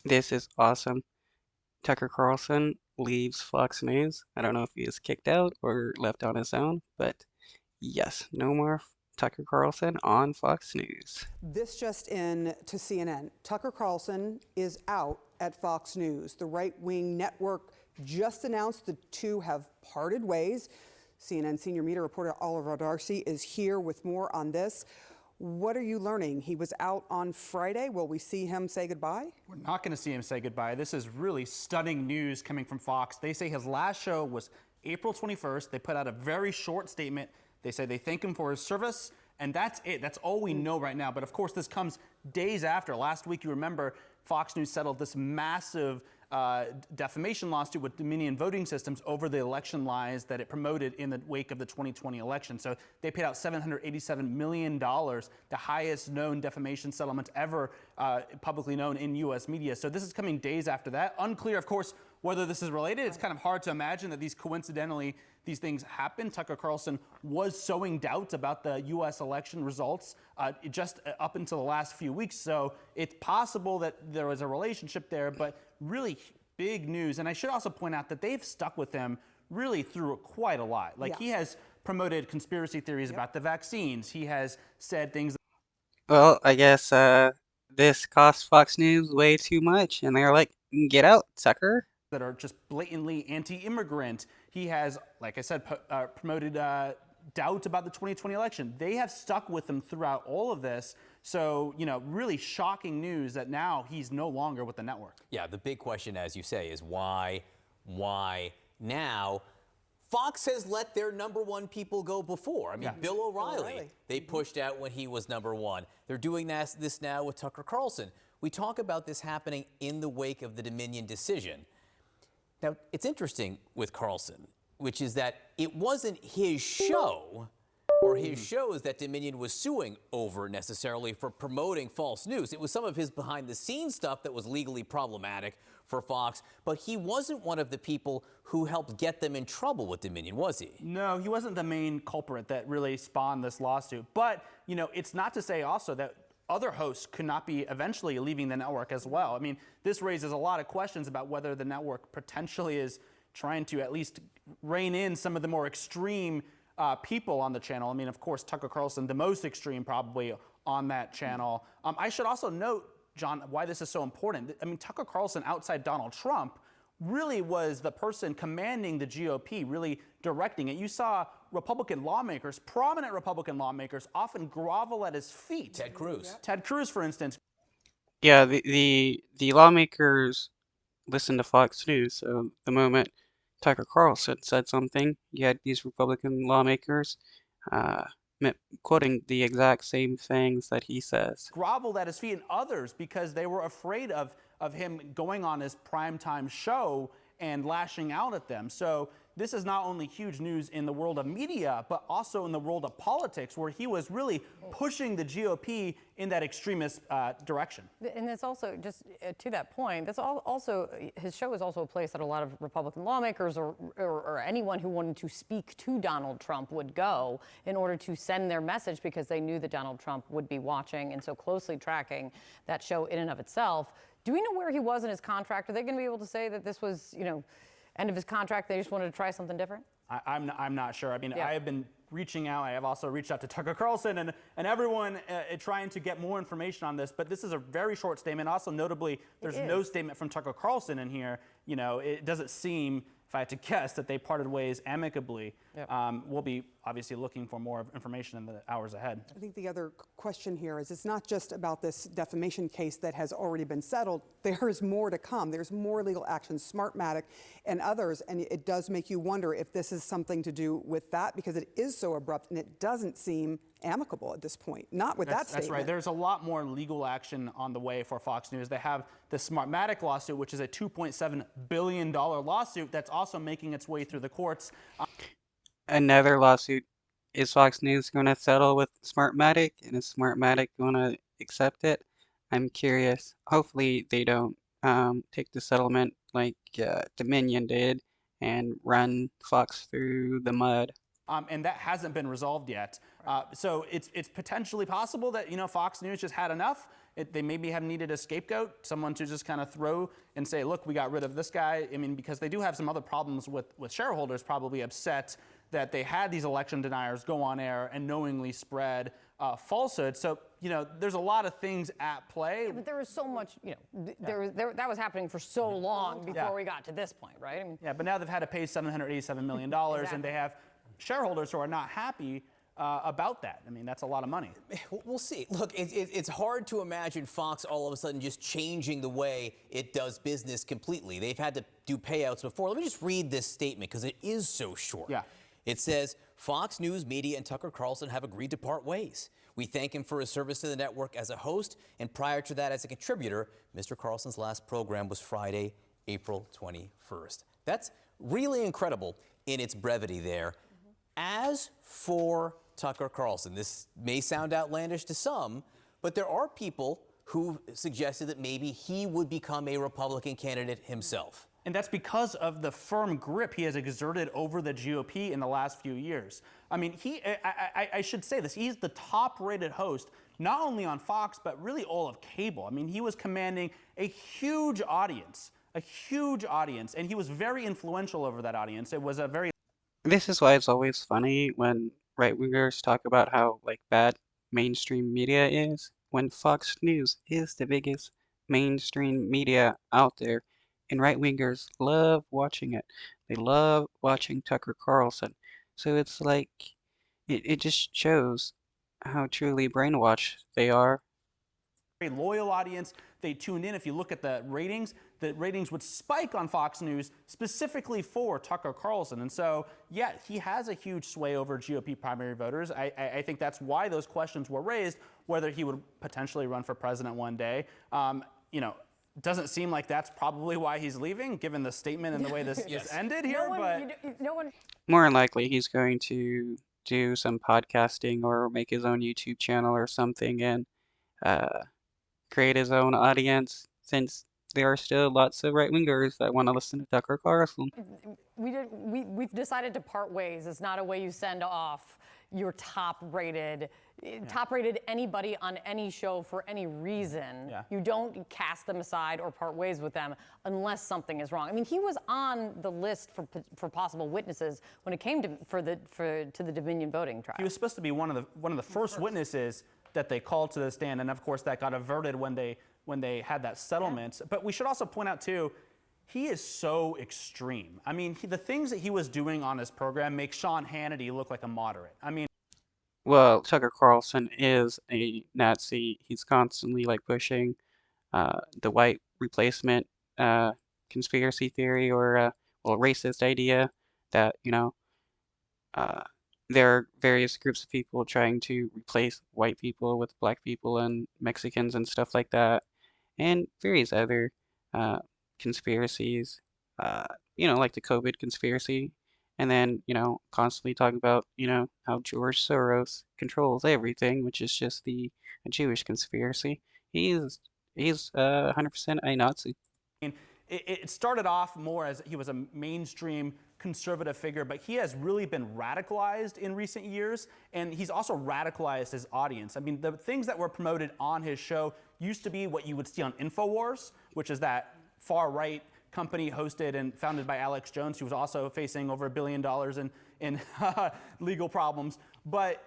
This is awesome. Tucker Carlson leaves Fox News. I don't know if he is kicked out or left on his own, but yes, no more Tucker Carlson on Fox News. This just in to CNN. Tucker Carlson is out at Fox News. The right-wing network just announced the two have parted ways. CNN senior media reporter Oliver Darcy is here with more on this. What are you learning? He was out on Friday. Will we see him say goodbye? We're not going to see him say goodbye. This is really stunning news coming from Fox. They say his last show was April 21st. They put out a very short statement. They say they thank him for his service, and that's it. That's all we know right now. But of course, this comes days after. Last week, you remember, Fox News settled this massive defamation lawsuit with Dominion Voting Systems over the election lies that it promoted in the wake of the 2020 election. So they paid out $787 million, the highest known defamation settlement ever publicly known in U.S. media. So this is coming days after that. Unclear, of course, whether this is related. It's kind of hard to imagine that these things happen. Tucker Carlson was sowing doubts about the U.S. election results just up until the last few weeks. So it's possible that there was a relationship there, but really big news. And I should also point out that they've stuck with him really through quite a lot. Like he has promoted conspiracy theories about the vaccines. He has said things. Well, I guess this cost Fox News way too much, and they're like, get out, Tucker. That are just blatantly anti-immigrant. He has, like I said, promoted doubt about the 2020 election. They have stuck with him throughout all of this. So, you know, really shocking news that now he's no longer with the network. Yeah, the big question, as you say, is why now? Fox has let their number one people go before. I mean, Bill O'Reilly, they pushed out when he was number one. They're doing this now with Tucker Carlson. We talk about this happening in the wake of the Dominion decision. Now, it's interesting with Carlson, which is that it wasn't his show or his shows that Dominion was suing over necessarily for promoting false news. It was some of his behind-the-scenes stuff that was legally problematic for Fox, but he wasn't one of the people who helped get them in trouble with Dominion, was he? No, he wasn't the main culprit that really spawned this lawsuit. But, you know, it's not to say also that other hosts could not be eventually leaving the network as well. I mean, this raises a lot of questions about whether the network potentially is trying to at least rein in some of the more extreme people on the channel. I mean, of course, Tucker Carlson, the most extreme probably on that channel. I should also note, John, why this is so important. I mean, Tucker Carlson, outside Donald Trump, really was the person commanding the GOP, really directing it. You saw Republican lawmakers, prominent Republican lawmakers, often grovel at his feet. Ted Cruz. Ted Cruz, for instance. Yeah, the lawmakers listen to Fox News. So the moment Tucker Carlson said something, you had these Republican lawmakers quoting the exact same things that he says. Groveled at his feet, and others because they were afraid of him going on his primetime show and lashing out at them. So this is not only huge news in the world of media, but also in the world of politics, where he was really pushing the GOP in that extremist direction. And it's also, just to that point, that's also, his show is also a place that a lot of Republican lawmakers or anyone who wanted to speak to Donald Trump would go in order to send their message, because they knew that Donald Trump would be watching and so closely tracking that show in and of itself. Do we know where he was in his contract? Are they going to be able to say that this was, you know, end of his contract, they just wanted to try something different? I'm not sure. I mean, I have been reaching out. I have also reached out to Tucker Carlson and everyone trying to get more information on this. But this is a very short statement. Also, notably, there's no statement from Tucker Carlson in here. You know, it doesn't seem, if I had to guess, that they parted ways amicably. We'll be obviously looking for more information in the hours ahead. I think the other question here is it's not just about this defamation case that has already been settled. There is more to come. There's more legal action, Smartmatic and others, and it does make you wonder if this is something to do with that, because it is so abrupt and it doesn't seem amicable at this point. Not with that statement. That's right. There's a lot more legal action on the way for Fox News. They have the Smartmatic lawsuit, which is a $2.7 billion lawsuit that's also making its way through the courts. Another lawsuit. Is Fox News going to settle with Smartmatic, and is Smartmatic going to accept it? I'm curious. Hopefully they don't take the settlement like Dominion did and run Fox through the mud. And that hasn't been resolved yet. So it's potentially possible that, you know, Fox News just had enough. they maybe have needed a scapegoat, someone to just kind of throw and say, look, we got rid of this guy. I mean, because they do have some other problems with shareholders probably upset that they had these election deniers go on air and knowingly spread falsehoods. So, there's a lot of things at play. Yeah, but there was so much, that was happening for so long before we got to this point, right? I mean, yeah, but now they've had to pay $787 million, and they have shareholders who are not happy about that. I mean, that's a lot of money. We'll see. Look, it's hard to imagine Fox all of a sudden just changing the way it does business completely. They've had to do payouts before. Let me just read this statement because it is so short. Yeah. It says, Fox News Media and Tucker Carlson have agreed to part ways. We thank him for his service to the network as a host, and prior to that as a contributor. Mr. Carlson's last program was Friday, April 21st. That's really incredible in its brevity there. As for Tucker Carlson, this may sound outlandish to some, but there are people who suggested that maybe he would become a Republican candidate himself. And that's because of the firm grip he has exerted over the GOP in the last few years. I mean, I should say this, he's the top-rated host, not only on Fox, but really all of cable. I mean, he was commanding a huge audience, and he was very influential over that audience. It was a very... This is why it's always funny when right-wingers talk about how bad mainstream media is, when Fox News is the biggest mainstream media out there, and right-wingers love watching it. They love watching Tucker Carlson. So it's it just shows how truly brainwashed they are. Very loyal audience. They tuned in. If you look at the ratings would spike on Fox News specifically for Tucker Carlson. And so, yeah, he has a huge sway over GOP primary voters. I think that's why those questions were raised, whether he would potentially run for president one day. Doesn't seem like that's probably why he's leaving, given the statement and the way this ended here. More than likely, he's going to do some podcasting or make his own YouTube channel or something and create his own audience, since there are still lots of right-wingers that want to listen to Tucker Carlson. We've decided to part ways. It's not a way you send off your top-rated anybody on any show for any reason. Yeah. You don't cast them aside or part ways with them unless something is wrong. I mean, he was on the list for possible witnesses when it came to the Dominion voting trial. He was supposed to be one of the first witnesses that they called to the stand, and of course that got averted when they had that settlement. Yeah. But we should also point out too, he is so extreme. I mean, the things that he was doing on his program make Sean Hannity look like a moderate. I mean, well, Tucker Carlson is a Nazi. He's constantly pushing the white replacement conspiracy theory, or racist idea that there are various groups of people trying to replace white people with black people and Mexicans and stuff like that, and various other conspiracies, like the COVID conspiracy, and then, constantly talking about, how George Soros controls everything, which is just a Jewish conspiracy. He's 100% a Nazi. It started off more as he was a mainstream conservative figure, but he has really been radicalized in recent years, and he's also radicalized his audience. I mean, the things that were promoted on his show used to be what you would see on InfoWars, which is that far-right company hosted and founded by Alex Jones, who was also facing over $1 billion in legal problems. But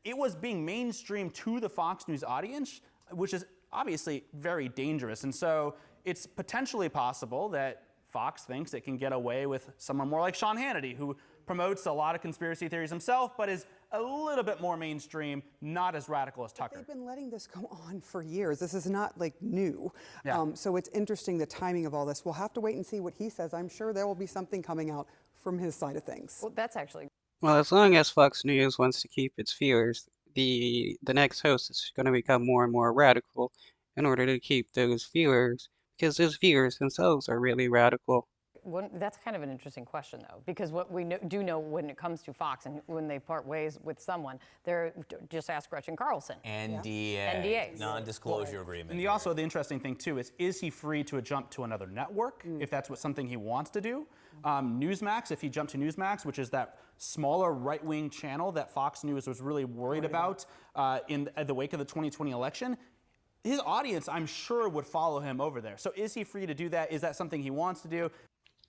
it was being mainstream to the Fox News audience, which is obviously very dangerous. And so it's potentially possible that Fox thinks it can get away with someone more like Sean Hannity, who promotes a lot of conspiracy theories himself, but is a little bit more mainstream, not as radical as Tucker. They've been letting this go on for years. This is not new. Yeah. So it's interesting, the timing of all this. We'll have to wait and see what he says. I'm sure there will be something coming out from his side of things. Well, that's actually... Well, as long as Fox News wants to keep its viewers, the next host is going to become more and more radical in order to keep those viewers, because those viewers themselves are really radical. That's kind of an interesting question, though, because what we do know when it comes to Fox and when they part ways with someone, they're just ask Gretchen Carlson. NDAs. Non-disclosure agreement. And the interesting thing, too, is he free to jump to another network if that's something he wants to do? Newsmax, if he jumped to Newsmax, which is that smaller right-wing channel that Fox News was really worried about in the wake of the 2020 election, his audience, I'm sure, would follow him over there. So is he free to do that? Is that something he wants to do?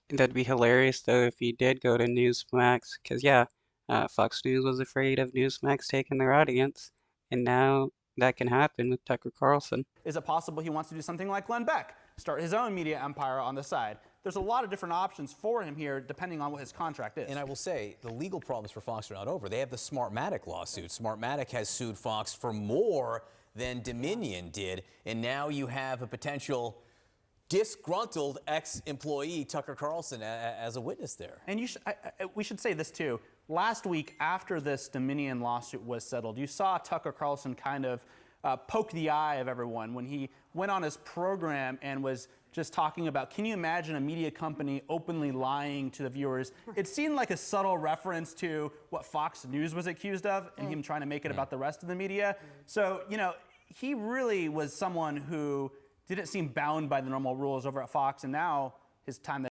That'd be hilarious though if he did go to Newsmax, because yeah, Fox News was afraid of Newsmax taking their audience, and now that can happen with Tucker Carlson. Is it possible he wants to do something like Glenn Beck, start his own media empire on the side? There's a lot of different options for him here, depending on what his contract is. And I will say, the legal problems for Fox are not over. They have the Smartmatic lawsuit. Smartmatic has sued Fox for more than Dominion did, and now you have a potential disgruntled ex-employee, Tucker Carlson, as a witness there. And we should say this too. Last week, after this Dominion lawsuit was settled, you saw Tucker Carlson kind of poke the eye of everyone when he went on his program and was just talking about, can you imagine a media company openly lying to the viewers? It seemed like a subtle reference to what Fox News was accused of and him trying to make it about the rest of the media. So, you know, he really was someone who didn't seem bound by the normal rules over at Fox, and now his time